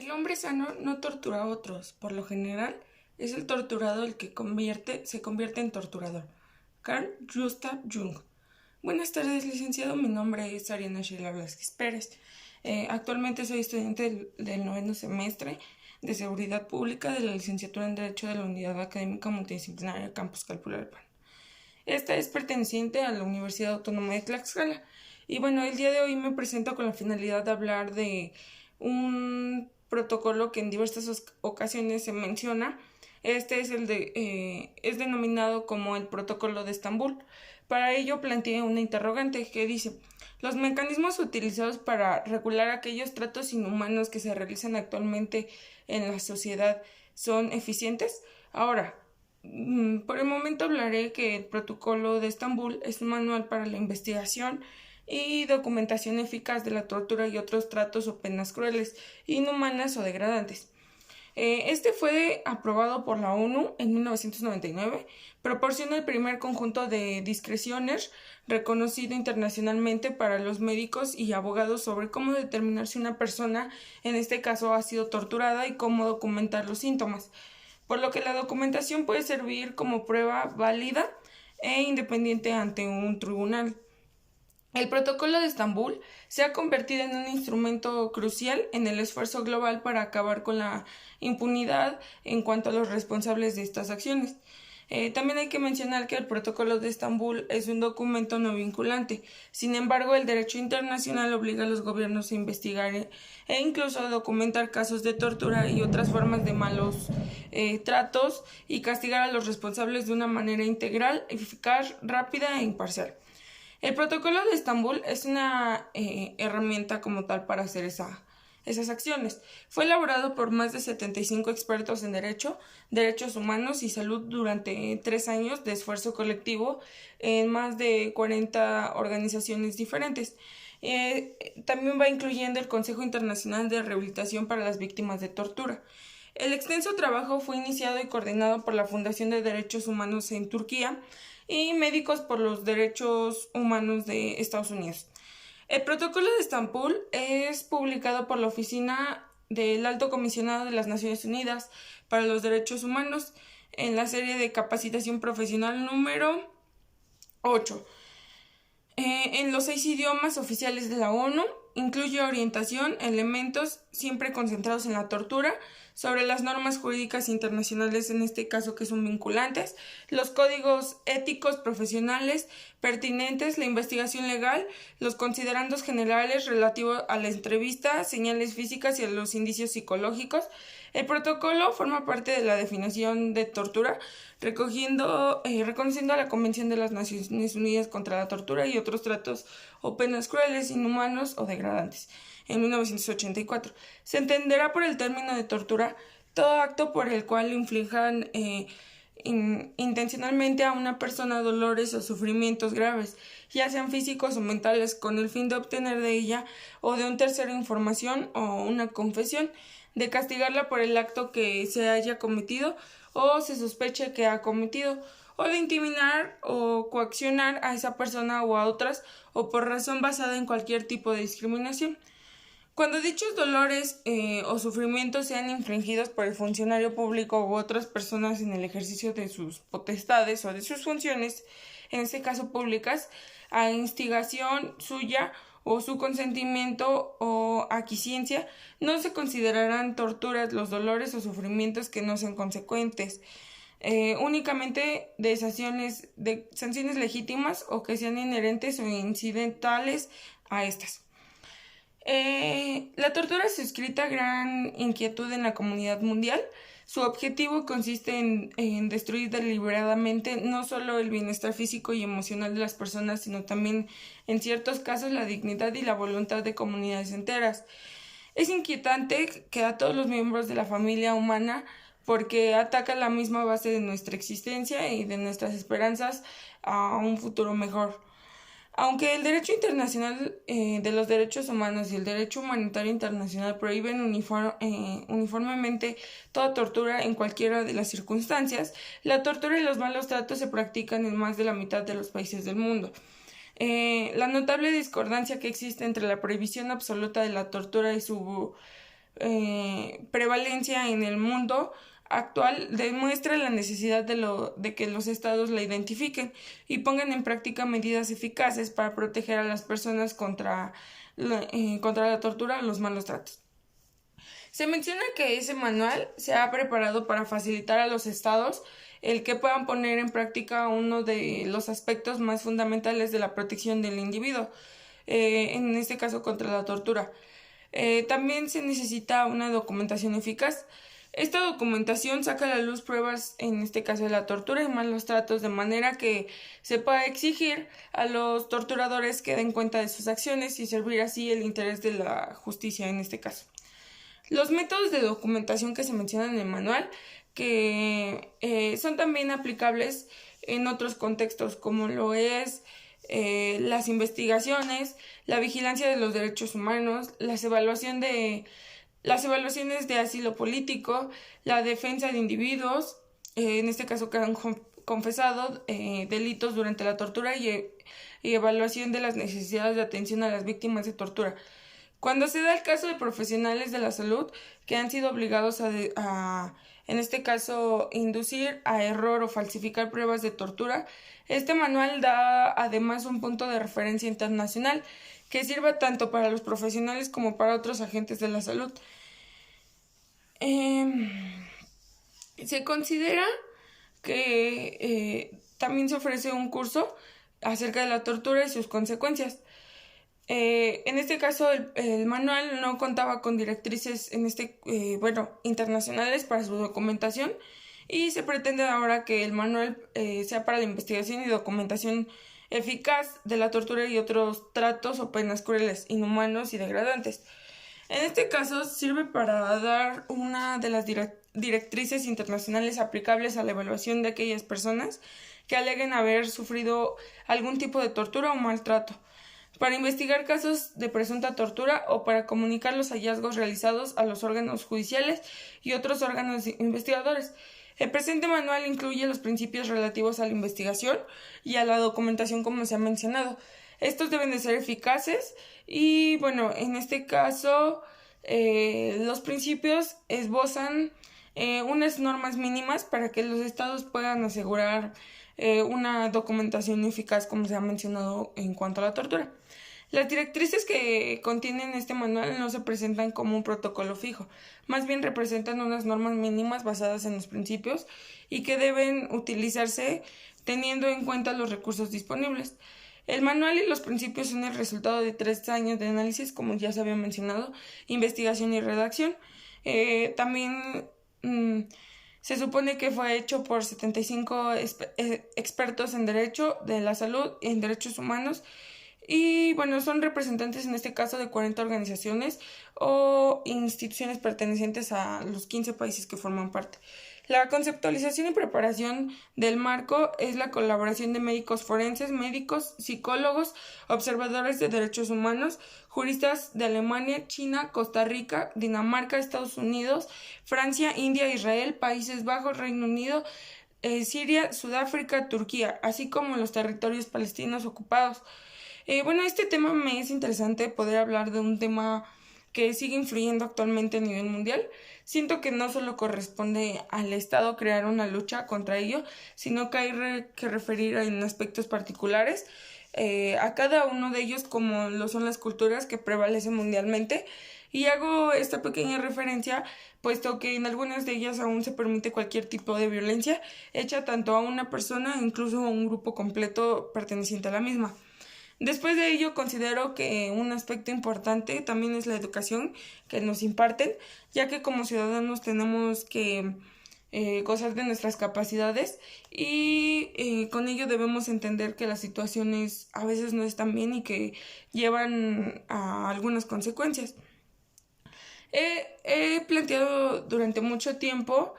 El hombre sano no tortura a otros. Por lo general, es el torturado el que se convierte en torturador. Carl Gustav Jung. Buenas tardes, licenciado. Mi nombre es Ariana Sheila Blasquez Pérez. Actualmente soy estudiante del noveno semestre de Seguridad Pública de la licenciatura en Derecho de la Unidad Académica Multidisciplinaria Campus Calpulalpan. Esta es perteneciente a la Universidad Autónoma de Tlaxcala. Y bueno, el día de hoy me presento con la finalidad de hablar de un protocolo que en diversas ocasiones se menciona. Este es es denominado como el Protocolo de Estambul. Para ello planteé una interrogante que dice: ¿los mecanismos utilizados para regular aquellos tratos inhumanos que se realizan actualmente en la sociedad son eficientes? Ahora, por el momento hablaré que el Protocolo de Estambul es un manual para la investigación y documentación eficaz de la tortura y otros tratos o penas crueles, inhumanas o degradantes. Este fue aprobado por la ONU en 1999, proporciona el primer conjunto de discreciones reconocido internacionalmente para los médicos y abogados sobre cómo determinar si una persona, en este caso, ha sido torturada y cómo documentar los síntomas, por lo que la documentación puede servir como prueba válida e independiente ante un tribunal. El Protocolo de Estambul se ha convertido en un instrumento crucial en el esfuerzo global para acabar con la impunidad en cuanto a los responsables de estas acciones. También hay que mencionar que el Protocolo de Estambul es un documento no vinculante. Sin embargo, el derecho internacional obliga a los gobiernos a investigar e incluso a documentar casos de tortura y otras formas de malos tratos y castigar a los responsables de una manera integral, eficaz, rápida e imparcial. El Protocolo de Estambul es una herramienta como tal para hacer esas acciones. Fue elaborado por más de 75 expertos en derecho, derechos humanos y salud durante 3 años de esfuerzo colectivo en más de 40 organizaciones diferentes. También va incluyendo el Consejo Internacional de Rehabilitación para las Víctimas de Tortura. El extenso trabajo fue iniciado y coordinado por la Fundación de Derechos Humanos en Turquía y Médicos por los Derechos Humanos de Estados Unidos. El Protocolo de Estambul es publicado por la Oficina del Alto Comisionado de las Naciones Unidas para los Derechos Humanos en la serie de capacitación profesional número 8. En los 6 idiomas oficiales de la ONU, incluye orientación, elementos siempre concentrados en la tortura, sobre las normas jurídicas internacionales, en este caso que son vinculantes, los códigos éticos profesionales pertinentes, la investigación legal, los considerandos generales relativos a la entrevista, señales físicas y a los indicios psicológicos. El protocolo forma parte de la definición de tortura, reconociendo a la Convención de las Naciones Unidas contra la Tortura y otros tratos o penas crueles, inhumanos o degradantes, en 1984. Se entenderá por el término de tortura todo acto por el cual inflijan intencionalmente a una persona dolores o sufrimientos graves, ya sean físicos o mentales, con el fin de obtener de ella o de un tercero información o una confesión, de castigarla por el acto que se haya cometido o se sospeche que ha cometido, o de intimidar o coaccionar a esa persona o a otras, o por razón basada en cualquier tipo de discriminación. Cuando dichos dolores o sufrimientos sean infringidos por el funcionario público u otras personas en el ejercicio de sus potestades o de sus funciones, en este caso públicas, a instigación suya o su consentimiento o aquiescencia, no se considerarán torturas los dolores o sufrimientos que no sean consecuentes, únicamente de sanciones legítimas o que sean inherentes o incidentales a estas. La tortura suscita gran inquietud en la comunidad mundial. Su objetivo consiste en destruir deliberadamente no solo el bienestar físico y emocional de las personas, sino también, en ciertos casos, la dignidad y la voluntad de comunidades enteras. Es inquietante que a todos los miembros de la familia humana, porque ataca la misma base de nuestra existencia y de nuestras esperanzas a un futuro mejor. Aunque el derecho internacional de los derechos humanos y el derecho humanitario internacional prohíben uniformemente toda tortura en cualquiera de las circunstancias, la tortura y los malos tratos se practican en más de la mitad de los países del mundo. La notable discordancia que existe entre la prohibición absoluta de la tortura y su prevalencia en el mundo actual demuestra la necesidad de que los estados la identifiquen y pongan en práctica medidas eficaces para proteger a las personas contra la tortura o los malos tratos. Se menciona que ese manual se ha preparado para facilitar a los estados el que puedan poner en práctica uno de los aspectos más fundamentales de la protección del individuo, en este caso contra la tortura. También se necesita una documentación eficaz. Esta documentación saca a la luz pruebas, en este caso de la tortura y malos tratos, de manera que se pueda exigir a los torturadores que den cuenta de sus acciones y servir así el interés de la justicia en este caso. Los métodos de documentación que se mencionan en el manual, que son también aplicables en otros contextos, como lo es las investigaciones, la vigilancia de los derechos humanos, las evaluaciones de asilo político, la defensa de individuos, en este caso que han confesado delitos durante la tortura y evaluación de las necesidades de atención a las víctimas de tortura. Cuando se da el caso de profesionales de la salud que han sido obligados en este caso, inducir a error o falsificar pruebas de tortura, este manual da además un punto de referencia internacional que sirva tanto para los profesionales como para otros agentes de la salud. Se considera que también se ofrece un curso acerca de la tortura y sus consecuencias. En este caso, el manual no contaba con directrices internacionales para su documentación y se pretende ahora que el manual sea para la investigación y documentación eficaz de la tortura y otros tratos o penas crueles, inhumanos y degradantes. En este caso, sirve para dar una de las directrices internacionales aplicables a la evaluación de aquellas personas que aleguen haber sufrido algún tipo de tortura o maltrato, para investigar casos de presunta tortura o para comunicar los hallazgos realizados a los órganos judiciales y otros órganos investigadores. El presente manual incluye los principios relativos a la investigación y a la documentación, como se ha mencionado. Estos deben de ser eficaces y, en este caso, los principios esbozan unas normas mínimas para que los estados puedan asegurar una documentación eficaz, como se ha mencionado en cuanto a la tortura. Las directrices que contienen este manual no se presentan como un protocolo fijo, más bien representan unas normas mínimas basadas en los principios y que deben utilizarse teniendo en cuenta los recursos disponibles. El manual y los principios son el resultado de 3 años de análisis, como ya se había mencionado, investigación y redacción. También se supone que fue hecho por 75 expertos en derecho de la salud y en derechos humanos. Y son representantes en este caso de 40 organizaciones o instituciones pertenecientes a los 15 países que forman parte. La conceptualización y preparación del marco es la colaboración de médicos forenses, médicos, psicólogos, observadores de derechos humanos, juristas de Alemania, China, Costa Rica, Dinamarca, Estados Unidos, Francia, India, Israel, Países Bajos, Reino Unido, Siria, Sudáfrica, Turquía, así como los territorios palestinos ocupados. Este tema me es interesante poder hablar de un tema que sigue influyendo actualmente a nivel mundial. Siento que no solo corresponde al Estado crear una lucha contra ello, sino que hay que referir en aspectos particulares a cada uno de ellos, como lo son las culturas que prevalecen mundialmente. Y hago esta pequeña referencia puesto que en algunas de ellas aún se permite cualquier tipo de violencia hecha tanto a una persona e incluso a un grupo completo perteneciente a la misma. Después de ello, considero que un aspecto importante también es la educación que nos imparten, ya que como ciudadanos tenemos que gozar de nuestras capacidades y con ello debemos entender que las situaciones a veces no están bien y que llevan a algunas consecuencias. He planteado durante mucho tiempo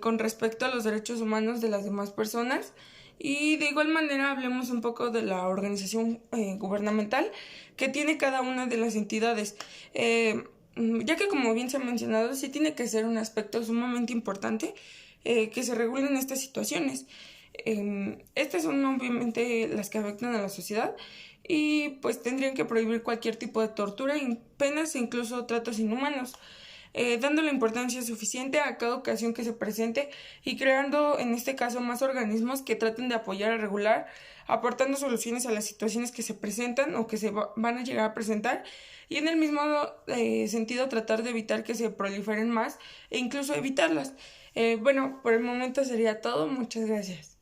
con respecto a los derechos humanos de las demás personas. Y de igual manera hablemos un poco de la organización gubernamental que tiene cada una de las entidades, ya que como bien se ha mencionado, sí tiene que ser un aspecto sumamente importante que se regulen estas situaciones. Estas son obviamente las que afectan a la sociedad y pues tendrían que prohibir cualquier tipo de tortura, penas e incluso tratos inhumanos. dando la importancia suficiente a cada ocasión que se presente y creando en este caso más organismos que traten de apoyar a regular, aportando soluciones a las situaciones que se presentan o que van a llegar a presentar y en el mismo sentido tratar de evitar que se proliferen más e incluso evitarlas. Bueno, por el momento sería todo. Muchas gracias.